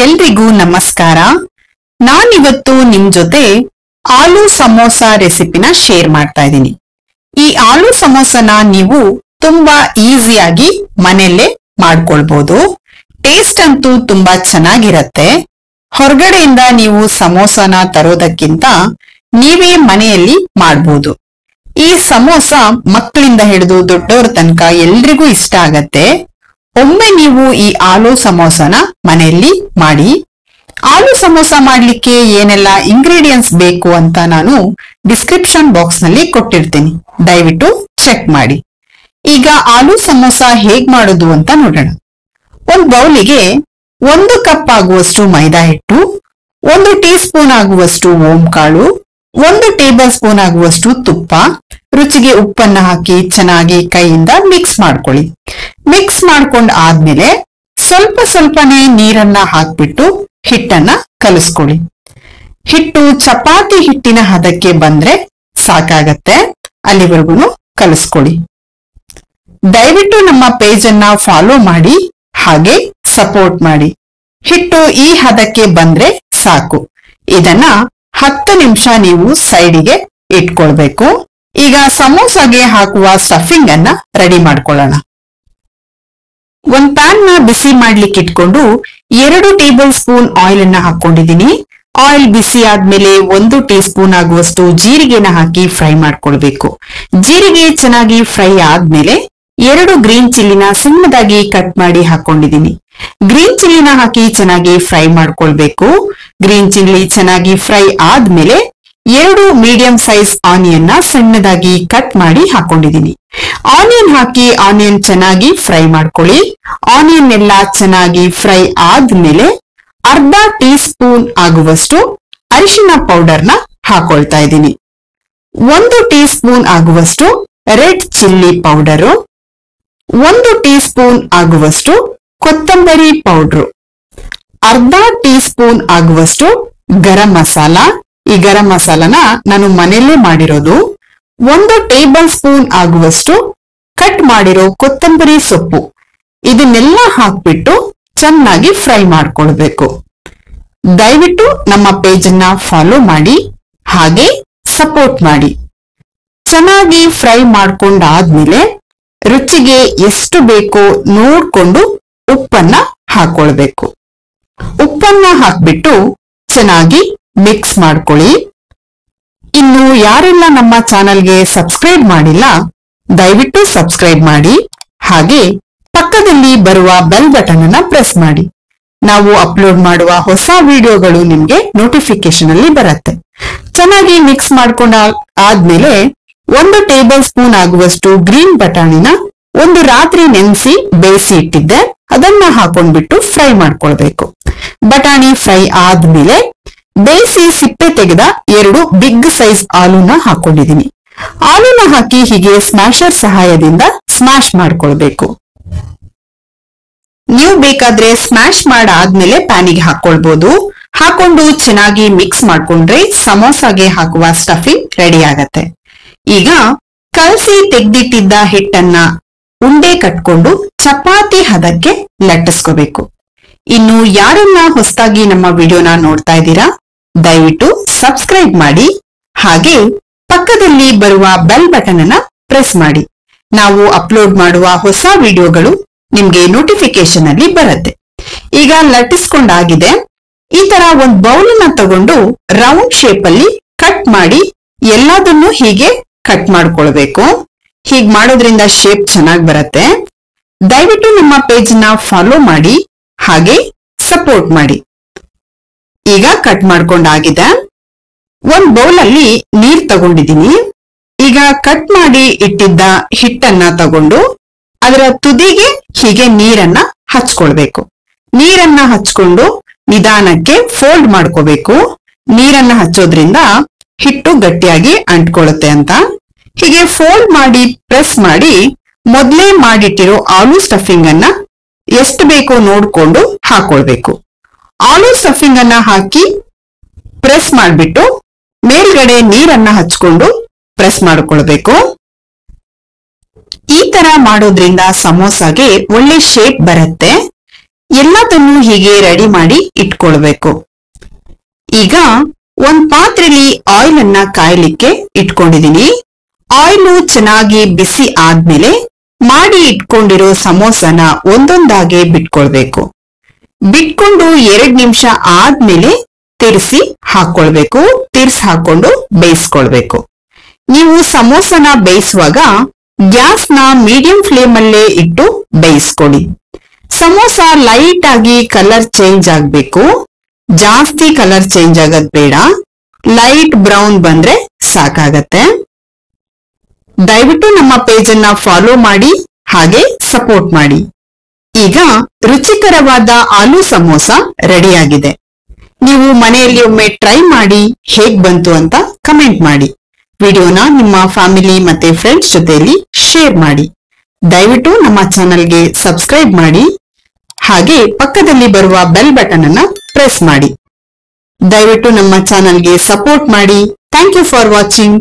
ಎಲ್ರಿಗೂ ನಮಸ್ಕಾರ. ನಾನಿವತ್ತು ನಿಮ್ ಜೊತೆ ಆಲೂ ಸಮೋಸ ರೆಸಿಪಿನ ಶೇರ್ ಮಾಡ್ತಾ ಇದ್ದೀನಿ. ಈ ಆಲೂ ಸಮೋಸನ ನೀವು ತುಂಬಾ ಈಸಿಯಾಗಿ ಮನೆಯಲ್ಲೇ ಮಾಡ್ಕೊಳ್ಬಹುದು. ಟೇಸ್ಟ್ ಅಂತೂ ತುಂಬಾ ಚೆನ್ನಾಗಿರತ್ತೆ. ಹೊರಗಡೆಯಿಂದ ನೀವು ಸಮೋಸನ ತರೋದಕ್ಕಿಂತ ನೀವೇ ಮನೆಯಲ್ಲಿ ಮಾಡ್ಬೋದು. ಈ ಸಮೋಸ ಮಕ್ಕಳಿಂದ ಹಿಡಿದು ದೊಡ್ಡವರ ತನಕ ಎಲ್ರಿಗೂ ಇಷ್ಟ ಆಗತ್ತೆ. ಒಮ್ಮೆ ನೀವು ಈ ಆಲೂ ಸಮೋಸನ ಮನೆಯಲ್ಲಿ ಮಾಡಿ. ಆಲೂ ಸಮೋಸ ಮಾಡ್ಲಿಕ್ಕೆ ಏನೆಲ್ಲ ಇಂಗ್ರೀಡಿಯೆಂಟ್ಸ್ ಬೇಕು ಅಂತ ನಾನು ಡಿಸ್ಕ್ರಿಪ್ಷನ್ ಬಾಕ್ಸ್ ನಲ್ಲಿ ಕೊಟ್ಟಿರ್ತೀನಿ, ದಯವಿಟ್ಟು ಚೆಕ್ ಮಾಡಿ. ಈಗ ಆಲೂ ಸಮೋಸ ಹೇಗ್ ಮಾಡೋದು ಅಂತ ನೋಡೋಣ. ಒಂದು ಬೌಲಿಗೆ 1 ಕಪ್ ಆಗುವಷ್ಟು ಮೈದಾ ಹಿಟ್ಟು, 1 ಟೀ ಸ್ಪೂನ್ ಆಗುವಷ್ಟು ಓಂಕಾಳು, 1 ಟೇಬಲ್ ಸ್ಪೂನ್ ಆಗುವಷ್ಟು ತುಪ್ಪ, ರುಚಿಗೆ ಉಪ್ಪನ್ನ ಹಾಕಿ ಚೆನ್ನಾಗಿ ಕೈಯಿಂದ ಮಿಕ್ಸ್ ಮಾಡ್ಕೊಳ್ಳಿ. ಮಿಕ್ಸ್ ಮಾಡ್ಕೊಂಡ್ ಆದ್ಮೇಲೆ ಸ್ವಲ್ಪ ಸ್ವಲ್ಪನೇ ನೀರನ್ನ ಹಾಕ್ಬಿಟ್ಟು ಹಿಟ್ಟನ್ನ ಕಲಿಸ್ಕೊಳ್ಳಿ. ಹಿಟ್ಟು ಚಪಾತಿ ಹಿಟ್ಟಿನ ಹದಕ್ಕೆ ಬಂದ್ರೆ ಸಾಕಾಗತ್ತೆ. ಅಲ್ಲಿವರೆಗೂ ಕಲಿಸ್ಕೊಳ್ಳಿ. ದಯವಿಟ್ಟು ನಮ್ಮ ಪೇಜ್ ಅನ್ನ ಫಾಲೋ ಮಾಡಿ, ಹಾಗೆ ಸಪೋರ್ಟ್ ಮಾಡಿ. ಹಿಟ್ಟು ಈ ಹದಕ್ಕೆ ಬಂದ್ರೆ ಸಾಕು. ಇದನ್ನ 10 ನಿಮಿಷ ನೀವು ಸೈಡಿಗೆ ಇಟ್ಕೊಳ್ಬೇಕು. ಈಗ ಸಮೋಸಾಗೆ ಹಾಕುವ ಸ್ಟಫಿಂಗ್ ಅನ್ನ ರೆಡಿ ಮಾಡ್ಕೊಳ್ಳೋಣ. ಒಂದ್ ಪ್ಯಾನ್ ನ ಬಿಸಿ ಮಾಡ್ಲಿಕ್ಕೆ ಇಟ್ಕೊಂಡು 2 ಟೇಬಲ್ ಸ್ಪೂನ್ ಆಯಿಲ್ ಅನ್ನ ಹಾಕೊಂಡಿದೀನಿ. ಆಯಿಲ್ ಬಿಸಿ ಆದ್ಮೇಲೆ 1 ಟೀ ಸ್ಪೂನ್ ಆಗುವಷ್ಟು ಜೀರಿಗೆನ ಹಾಕಿ ಫ್ರೈ ಮಾಡ್ಕೊಳ್ಬೇಕು. ಜೀರಿಗೆ ಚೆನ್ನಾಗಿ ಫ್ರೈ ಆದ್ಮೇಲೆ 2 ಗ್ರೀನ್ ಚಿಲ್ಲಿನ ಸಣ್ಣದಾಗಿ ಕಟ್ ಮಾಡಿ ಹಾಕೊಂಡಿದೀನಿ. ಗ್ರೀನ್ ಚಿಲ್ಲಿನ ಹಾಕಿ ಚೆನ್ನಾಗಿ ಫ್ರೈ ಮಾಡ್ಕೊಳ್ಬೇಕು. ಗ್ರೀನ್ ಚಿಲ್ಲಿ ಚೆನ್ನಾಗಿ ಫ್ರೈ ಆದ್ಮೇಲೆ 2 ಮೀಡಿಯಂ ಸೈಜ್ ಆನಿಯನ್ ನ ಸಣ್ಣದಾಗಿ ಕಟ್ ಮಾಡಿ ಹಾಕೊಂಡಿದೀನಿ. ಆನಿಯನ್ ಹಾಕಿ ಆನಿಯನ್ ಚೆನ್ನಾಗಿ ಫ್ರೈ ಮಾಡ್ಕೊಳ್ಳಿ. ಆನಿಯನ್ ಎಲ್ಲ ಚೆನ್ನಾಗಿ ಫ್ರೈ ಆದ್ಮೇಲೆ ಅರ್ಧ ಟೀ ಸ್ಪೂನ್ ಆಗುವಷ್ಟು ಅರಿಶಿನ ಪೌಡರ್ ನ ಹಾಕೊಳ್ತಾ ಇದ್ದೀನಿ. 1 ಟೀ ಸ್ಪೂನ್ ಆಗುವಷ್ಟು red chilli powder, 1 tea spoon ಆಗುವಷ್ಟು ಕೊತ್ತಂಬರಿ ಪೌಡ್ರು, ಅರ್ಧ ಟೀ ಸ್ಪೂನ್ ಆಗುವಷ್ಟು ಗರಂ ಮಸಾಲ. ಈ ಗರಂ ಮಸಾಲನ ನಾನು ಮನೆಯಲ್ಲೇ ಮಾಡಿರೋದು. 1 ಟೇಬಲ್ ಸ್ಪೂನ್ ಆಗುವಷ್ಟು ಕಟ್ ಮಾಡಿರೋ ಕೊತ್ತಂಬರಿ ಸೊಪ್ಪು. ಇದನ್ನೆಲ್ಲ ಹಾಕ್ಬಿಟ್ಟು ಚೆನ್ನಾಗಿ ಫ್ರೈ ಮಾಡ್ಕೊಳ್ಬೇಕು. ದಯವಿಟ್ಟು ನಮ್ಮ ಪೇಜ್ ಅನ್ನ ಫಾಲೋ ಮಾಡಿ, ಹಾಗೆ ಸಪೋರ್ಟ್ ಮಾಡಿ. ಚೆನ್ನಾಗಿ ಫ್ರೈ ಮಾಡ್ಕೊಂಡಾದ್ಮೇಲೆ ರುಚಿಗೆ ಎಷ್ಟು ಬೇಕೋ ನೋಡ್ಕೊಂಡು ಉಪ್ಪನ್ನ ಹಾಕೊಳ್ಬೇಕು. ಉಪ್ಪನ್ನ ಹಾಕ್ಬಿಟ್ಟು ಚೆನ್ನಾಗಿ ಮಿಕ್ಸ್ ಮಾಡ್ಕೊಳ್ಳಿ. ಇನ್ನು ಯಾರೆಲ್ಲ ನಮ್ಮ ಚಾನೆಲ್ಗೆ ಸಬ್ಸ್ಕ್ರೈಬ್ ಮಾಡಿಲ್ಲ, ದಯವಿಟ್ಟು ಸಬ್ಸ್ಕ್ರೈಬ್ ಮಾಡಿ, ಹಾಗೆ ಪಕ್ಕದಲ್ಲಿ ಬರುವ ಬೆಲ್ ಬಟನ್ ಅನ್ನ ಪ್ರೆಸ್ ಮಾಡಿ. ನಾವು ಅಪ್ಲೋಡ್ ಮಾಡುವ ಹೊಸ ವಿಡಿಯೋಗಳು ನಿಮ್ಗೆ ನೋಟಿಫಿಕೇಶನ್ ಅಲ್ಲಿ ಬರುತ್ತೆ. ಚೆನ್ನಾಗಿ ಮಿಕ್ಸ್ ಮಾಡ್ಕೊಂಡ ಆದ್ಮೇಲೆ 1 ಟೇಬಲ್ ಸ್ಪೂನ್ ಆಗುವಷ್ಟು ಗ್ರೀನ್ ಬಟಾಣಿನ ಒಂದು ರಾತ್ರಿ ನೆನೆಸಿ ಬೇಯಿಸಿ ಇಟ್ಟಿದ್ದೆ, ಅದನ್ನ ಹಾಕೊಂಡ್ಬಿಟ್ಟು ಫ್ರೈ ಮಾಡ್ಕೊಳ್ಬೇಕು. ಬಟಾಣಿ ಫ್ರೈ ಆದ್ಮೇಲೆ ಬೇಯಿಸಿ ಸಿಪ್ಪೆ ತೆಗೆದ 2 ಬಿಗ್ ಸೈಜ್ ಆಲೂನ ಹಾಕೊಂಡಿದೀನಿ. ಆಲೂನ ಹಾಕಿ ಹೀಗೆ ಸ್ಮ್ಯಾಶರ್ ಸಹಾಯದಿಂದ ಸ್ಮ್ಯಾಶ್ ಮಾಡ್ಕೊಳ್ಬೇಕು. ನೀವು ಬೇಕಾದ್ರೆ ಸ್ಮ್ಯಾಶ್ ಮಾಡಾದ್ಮೇಲೆ ಪ್ಯಾನಿಗೆ ಹಾಕೊಳ್ಬಹುದು. ಹಾಕೊಂಡು ಚೆನ್ನಾಗಿ ಮಿಕ್ಸ್ ಮಾಡ್ಕೊಂಡ್ರೆ ಸಮೋಸಾಗೆ ಹಾಕುವ ಸ್ಟಫಿಂಗ್ ರೆಡಿ ಆಗತ್ತೆ. ಈಗ ಕಲಸಿ ತೆಗ್ದಿಟ್ಟಿದ್ದ ಹಿಟ್ಟನ್ನ ಉಂಡೆ ಕಟ್ಕೊಂಡು ಚಪಾತಿ ಹದಕ್ಕೆ ಲಟ್ಟಿಸ್ಕೋಬೇಕು. ಇನ್ನು ಯಾರೆಲ್ಲ ಹೊಸದಾಗಿ ನಮ್ಮ ವಿಡಿಯೋನ ನೋಡ್ತಾ ಇದ್ದೀರಾ, ದಯವಿಟ್ಟು ಸಬ್ಸ್ಕ್ರೈಬ್ ಮಾಡಿ, ಹಾಗೆ ಪಕ್ಕದಲ್ಲಿ ಬರುವ ಬೆಲ್ ಬಟನ್ ಅನ್ನ ಪ್ರೆಸ್ ಮಾಡಿ. ನಾವು ಅಪ್ಲೋಡ್ ಮಾಡುವ ಹೊಸ ವಿಡಿಯೋಗಳು ನಿಮ್ಗೆ ನೋಟಿಫಿಕೇಶನ್ ಅಲ್ಲಿ ಬರುತ್ತೆ. ಈಗ ಲಟ್ಟಿಸ್ಕೊಂಡಾಗಿದೆ. ಈ ತರ ಒಂದು ಬೌಲ್ ಅನ್ನ ತಗೊಂಡು ರೌಂಡ್ ಶೇಪ್ ಅಲ್ಲಿ ಕಟ್ ಮಾಡಿ ಎಲ್ಲದನ್ನು ಹೀಗೆ ಕಟ್ ಮಾಡ್ಕೊಳ್ಬೇಕು. ಹೀಗ್ ಮಾಡೋದ್ರಿಂದ ಶೇಪ್ ಚೆನ್ನಾಗಿ ಬರುತ್ತೆ. ದಯವಿಟ್ಟು ನಮ್ಮ ಪೇಜ್ ನ ಫಾಲೋ ಮಾಡಿ, ಹಾಗೆ ಸಪೋರ್ಟ್ ಮಾಡಿ. ಈಗ ಕಟ್ ಮಾಡ್ಕೊಂಡಾಗಿದೆ. ಒಂದ್ ಬೌಲ್ ಅಲ್ಲಿ ನೀರ್ ತಗೊಂಡಿದೀನಿ. ಈಗ ಕಟ್ ಮಾಡಿ ಇಟ್ಟಿದ್ದ ಹಿಟ್ಟನ್ನ ತಗೊಂಡು ಅದರ ತುದಿಗೆ ಹೀಗೆ ನೀರನ್ನ ಹಚ್ಕೊಳ್ಬೇಕು. ನೀರನ್ನ ಹಚ್ಕೊಂಡು ನಿಧಾನಕ್ಕೆ ಫೋಲ್ಡ್ ಮಾಡ್ಕೋಬೇಕು. ನೀರನ್ನ ಹಚ್ಚೋದ್ರಿಂದ ಹಿಟ್ಟು ಗಟ್ಟಿಯಾಗಿ ಅಂಟ್ಕೊಳ್ಳುತ್ತೆ ಅಂತ. ಹೀಗೆ ಫೋಲ್ಡ್ ಮಾಡಿ ಪ್ರೆಸ್ ಮಾಡಿ ಮೊದ್ಲೇ ಮಾಡಿಟ್ಟಿರೋ ಆಲೂ ಸ್ಟಫಿಂಗ್ ಅನ್ನ ಎಷ್ಟು ಬೇಕೋ ನೋಡ್ಕೊಂಡು ಹಾಕೊಳ್ಬೇಕು. ಆಲೂ ಸ್ಟಫಿಂಗ್ ಅನ್ನ ಹಾಕಿ ಪ್ರೆಸ್ ಮಾಡ್ಬಿಟ್ಟು ಮೇಲ್ಗಡೆ ನೀರನ್ನ ಹಚ್ಕೊಂಡು ಪ್ರೆಸ್ ಮಾಡ್ಕೊಳ್ಬೇಕು. ಈ ತರ ಮಾಡೋದ್ರಿಂದ ಸಮೋಸಾಗೆ ಒಳ್ಳೆ ಶೇಪ್ ಬರುತ್ತೆ. ಎಲ್ಲದನ್ನು ಹೀಗೆ ರೆಡಿ ಮಾಡಿ ಇಟ್ಕೊಳ್ಬೇಕು. ಈಗ ಒಂದ್ ಪಾತ್ರೆಯಲ್ಲಿ ಆಯಿಲ್ ಅನ್ನ ಕಾಯ್ಲಿಕ್ಕೆ ಇಟ್ಕೊಂಡಿದೀನಿ. ಆಯಿಲು ಚೆನ್ನಾಗಿ ಬಿಸಿ ಆದ್ಮೇಲೆ ಮಾಡಿ ಇಟ್ಕೊಂಡಿರೋ ಸಮೋಸನ ಒಂದೊಂದಾಗೆ ಬಿಟ್ಕೊಳ್ಬೇಕು. ಬಿಟ್ಕೊಂಡು 2 ನಿಮಿಷ ಆದ್ಮೇಲೆ ತಿರ್ಸಿ ಹಾಕೊಳ್ಬೇಕು. ಹಾಕೊಂಡು ಬೇಯಿಸ್ಕೊಳ್ಬೇಕು. ನೀವು ಸಮೋಸನ ಬೇಯಿಸುವಾಗ ಗ್ಯಾಸ್ನ ಮೀಡಿಯಂ ಫ್ಲೇಮ್ ಅಲ್ಲೇ ಇಟ್ಟು ಬೇಯಿಸ್ಕೊಳ್ಳಿ. ಸಮೋಸ ಲೈಟ್ ಆಗಿ ಕಲರ್ ಚೇಂಜ್ ಆಗ್ಬೇಕು. ಜಾಸ್ತಿ ಕಲರ್ ಚೇಂಜ್ ಆಗೋದ್ ಬೇಡ. ಲೈಟ್ ಬ್ರೌನ್ ಬಂದ್ರೆ ಸಾಕಾಗತ್ತೆ. ದಯವಿಟ್ಟು ನಮ್ಮ ಪೇಜ್ ಅನ್ನ ಫಾಲೋ ಮಾಡಿ, ಹಾಗೆ ಸಪೋರ್ಟ್ ಮಾಡಿ. ಈಗ ರುಚಿಕರವಾದ ಆಲೂ ಸಮೋಸ ರೆಡಿಯಾಗಿದೆ. ನೀವು ಮನೆಯಲ್ಲಿ ಒಮ್ಮೆ ಟ್ರೈ ಮಾಡಿ ಹೇಗ್ ಬಂತು ಅಂತ ಕಮೆಂಟ್ ಮಾಡಿ. ವಿಡಿಯೋನ ನಿಮ್ಮ ಫ್ಯಾಮಿಲಿ ಮತ್ತೆ ಫ್ರೆಂಡ್ಸ್ ಜೊತೆಯಲ್ಲಿ ಶೇರ್ ಮಾಡಿ. ದಯವಿಟ್ಟು ನಮ್ಮ ಚಾನೆಲ್ಗೆ ಸಬ್ಸ್ಕ್ರೈಬ್ ಮಾಡಿ, ಹಾಗೆ ಪಕ್ಕದಲ್ಲಿ ಬರುವ ಬೆಲ್ ಬಟನ್ ಅನ್ನ ಪ್ರೆಸ್ ಮಾಡಿ. ದಯವಿಟ್ಟು ನಮ್ಮ ಚಾನೆಲ್ಗೆ ಸಪೋರ್ಟ್ ಮಾಡಿ. Thank you for watching.